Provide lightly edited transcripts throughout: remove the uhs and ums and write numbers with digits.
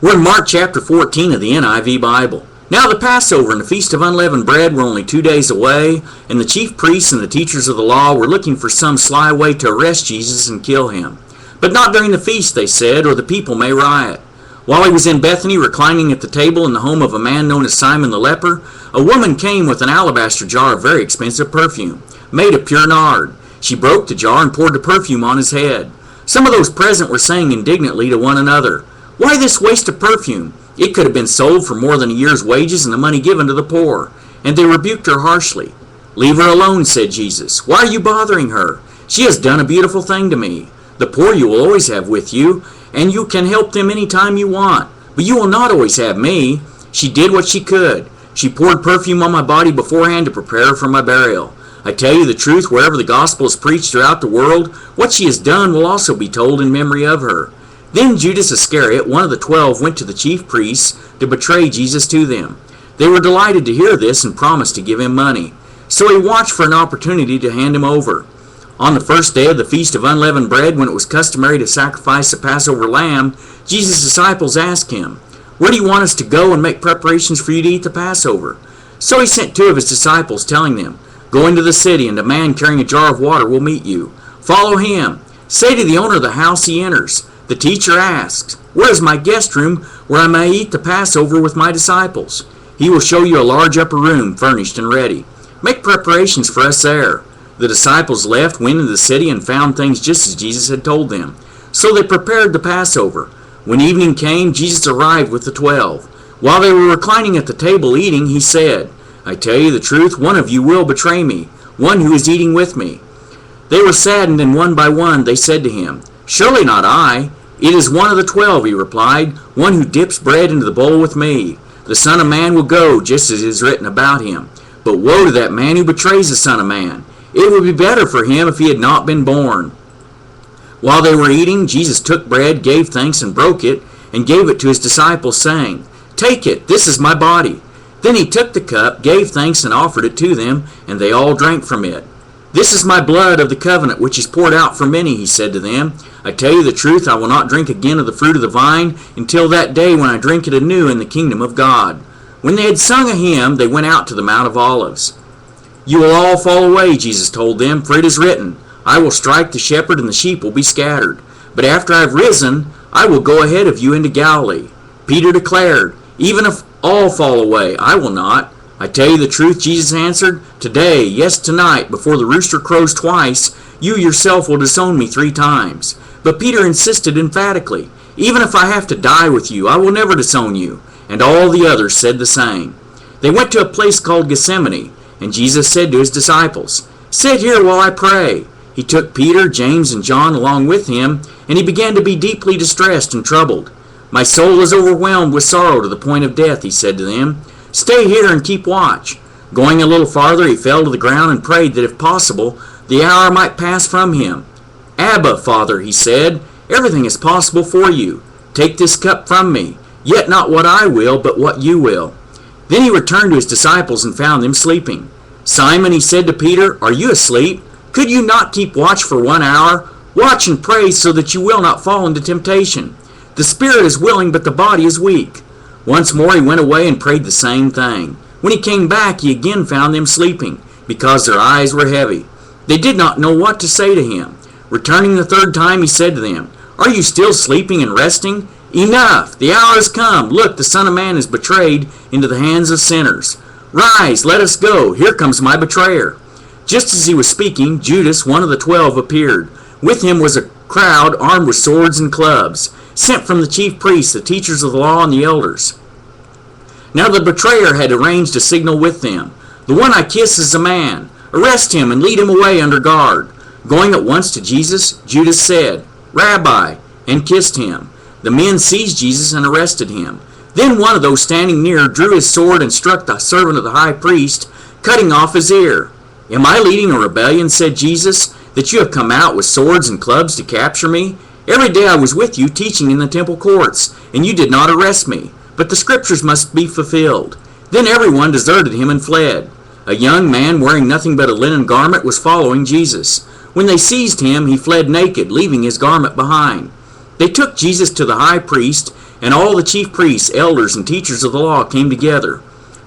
We're in Mark chapter 14 of the NIV Bible. Now the Passover and the Feast of Unleavened Bread were only 2 days away, and the chief priests and the teachers of the law were looking for some sly way to arrest Jesus and kill him. But not during the feast, they said, or the people may riot. While he was in Bethany, reclining at the table in the home of a man known as Simon the leper, a woman came with an alabaster jar of very expensive perfume, made of pure nard. She broke the jar and poured the perfume on his head. Some of those present were saying indignantly to one another, "Why this waste of perfume? It could have been sold for more than a year's wages and the money given to the poor." And they rebuked her harshly. "Leave her alone," said Jesus. "Why are you bothering her? She has done a beautiful thing to me. The poor you will always have with you, and you can help them any time you want. But you will not always have me. She did what she could. She poured perfume on my body beforehand to prepare for my burial. I tell you the truth, wherever the gospel is preached throughout the world, what she has done will also be told in memory of her." Then Judas Iscariot, one of the 12, went to the chief priests to betray Jesus to them. They were delighted to hear this and promised to give him money. So he watched for an opportunity to hand him over. On the first day of the Feast of Unleavened Bread, when it was customary to sacrifice a Passover lamb, Jesus' disciples asked him, "Where do you want us to go and make preparations for you to eat the Passover?" So he sent 2 of his disciples, telling them, "Go into the city, and a man carrying a jar of water will meet you. Follow him. Say to the owner of the house he enters, 'The teacher asks, where is my guest room where I may eat the Passover with my disciples?' He will show you a large upper room, furnished and ready. Make preparations for us there." The disciples left, went into the city, and found things just as Jesus had told them. So they prepared the Passover. When evening came, Jesus arrived with the 12. While they were reclining at the table eating, he said, "I tell you the truth, one of you will betray me, one who is eating with me." They were saddened, and one by one they said to him, "Surely not I." "It is one of the 12, he replied, "one who dips bread into the bowl with me. The Son of Man will go just as it is written about him. But woe to that man who betrays the Son of Man. It would be better for him if he had not been born." While they were eating, Jesus took bread, gave thanks, and broke it, and gave it to his disciples, saying, "Take it, this is my body." Then he took the cup, gave thanks, and offered it to them, and they all drank from it. "This is my blood of the covenant, which is poured out for many," he said to them. "I tell you the truth, I will not drink again of the fruit of the vine until that day when I drink it anew in the kingdom of God." When they had sung a hymn, they went out to the Mount of Olives. "You will all fall away," Jesus told them, "for it is written, 'I will strike the shepherd and the sheep will be scattered.' But after I have risen, I will go ahead of you into Galilee." Peter declared, "Even if all fall away, I will not." "I tell you the truth," Jesus answered, "today, yes tonight, before the rooster crows twice, you yourself will disown me 3 times. But Peter insisted emphatically, "Even if I have to die with you, I will never disown you." And all the others said the same. They went to a place called Gethsemane, and Jesus said to his disciples, "Sit here while I pray." He took Peter, James, and John along with him, and he began to be deeply distressed and troubled. "My soul is overwhelmed with sorrow to the point of death," he said to them. "Stay here and keep watch." Going a little farther, he fell to the ground and prayed that if possible, the hour might pass from him. "Abba, Father," he said, "everything is possible for you. Take this cup from me, yet not what I will, but what you will." Then he returned to his disciples and found them sleeping. "Simon," he said to Peter, "are you asleep? Could you not keep watch for 1 hour? Watch and pray so that you will not fall into temptation. The spirit is willing, but the body is weak." Once more he went away and prayed the same thing. When he came back, he again found them sleeping, because their eyes were heavy. They did not know what to say to him. Returning the 3rd time, he said to them, "Are you still sleeping and resting? Enough! The hour has come. Look, the Son of Man is betrayed into the hands of sinners. Rise, let us go. Here comes my betrayer." Just as he was speaking, Judas, one of the 12, appeared. With him was a crowd armed with swords and clubs, sent from the chief priests, the teachers of the law, and the elders. Now the betrayer had arranged a signal with them. "The one I kiss is a man. Arrest him and lead him away under guard." Going at once to Jesus, Judas said, "Rabbi," and kissed him. The men seized Jesus and arrested him. Then one of those standing near drew his sword and struck the servant of the high priest, cutting off his ear. "Am I leading a rebellion," said Jesus, "that you have come out with swords and clubs to capture me? Every day I was with you teaching in the temple courts, and you did not arrest me. But the scriptures must be fulfilled." Then everyone deserted him and fled. A young man wearing nothing but a linen garment was following Jesus. When they seized him, he fled naked, leaving his garment behind. They took Jesus to the high priest, and all the chief priests, elders, and teachers of the law came together.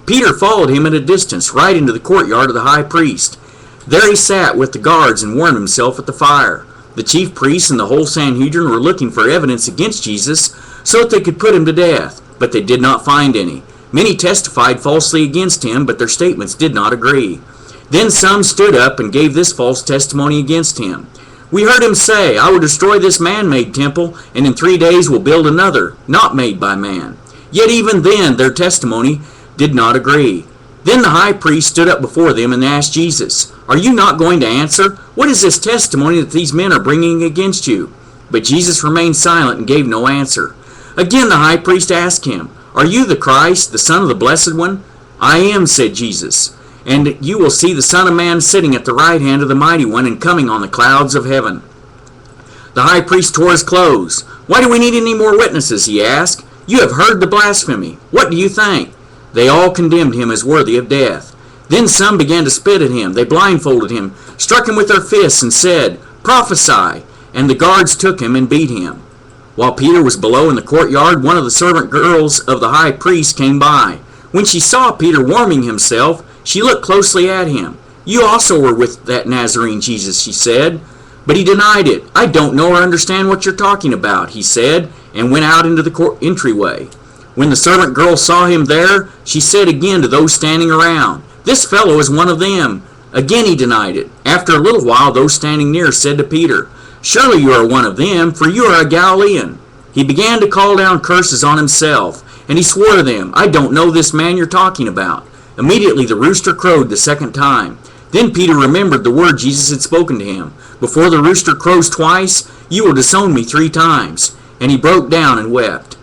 Peter followed him at a distance, right into the courtyard of the high priest. There he sat with the guards and warmed himself at the fire. The chief priests and the whole Sanhedrin were looking for evidence against Jesus so that they could put him to death, but they did not find any. Many testified falsely against him, but their statements did not agree. Then some stood up and gave this false testimony against him. We heard him say, I will destroy this man-made temple, and in 3 days will build another, not made by man. Yet even then their testimony did not agree. Then the high priest stood up before them and asked Jesus, Are you not going to answer? What is this testimony that these men are bringing against you? But Jesus remained silent and gave no answer. Again the high priest asked him, Are you the Christ, the Son of the Blessed One? I am, said Jesus. And you will see the Son of Man sitting at the right hand of the Mighty One and coming on the clouds of heaven. The high priest tore his clothes. Why do we need any more witnesses? He asked. You have heard the blasphemy. What do you think? They all condemned him as worthy of death. Then some began to spit at him. They blindfolded him, struck him with their fists, and said, Prophesy! And the guards took him and beat him. While Peter was below in the courtyard, one of the servant girls of the high priest came by. When she saw Peter warming himself, she looked closely at him. You also were with that Nazarene Jesus, she said. But he denied it. I don't know or understand what you're talking about, he said, and went out into the entryway. When the servant girl saw him there, she said again to those standing around, This fellow is one of them. Again he denied it. After a little while, those standing near said to Peter, Surely you are one of them, for you are a Galilean. He began to call down curses on himself, and he swore to them, I don't know this man you're talking about. Immediately the rooster crowed the second time. Then Peter remembered the word Jesus had spoken to him. Before the rooster crows twice, you will disown me 3 times. And he broke down and wept.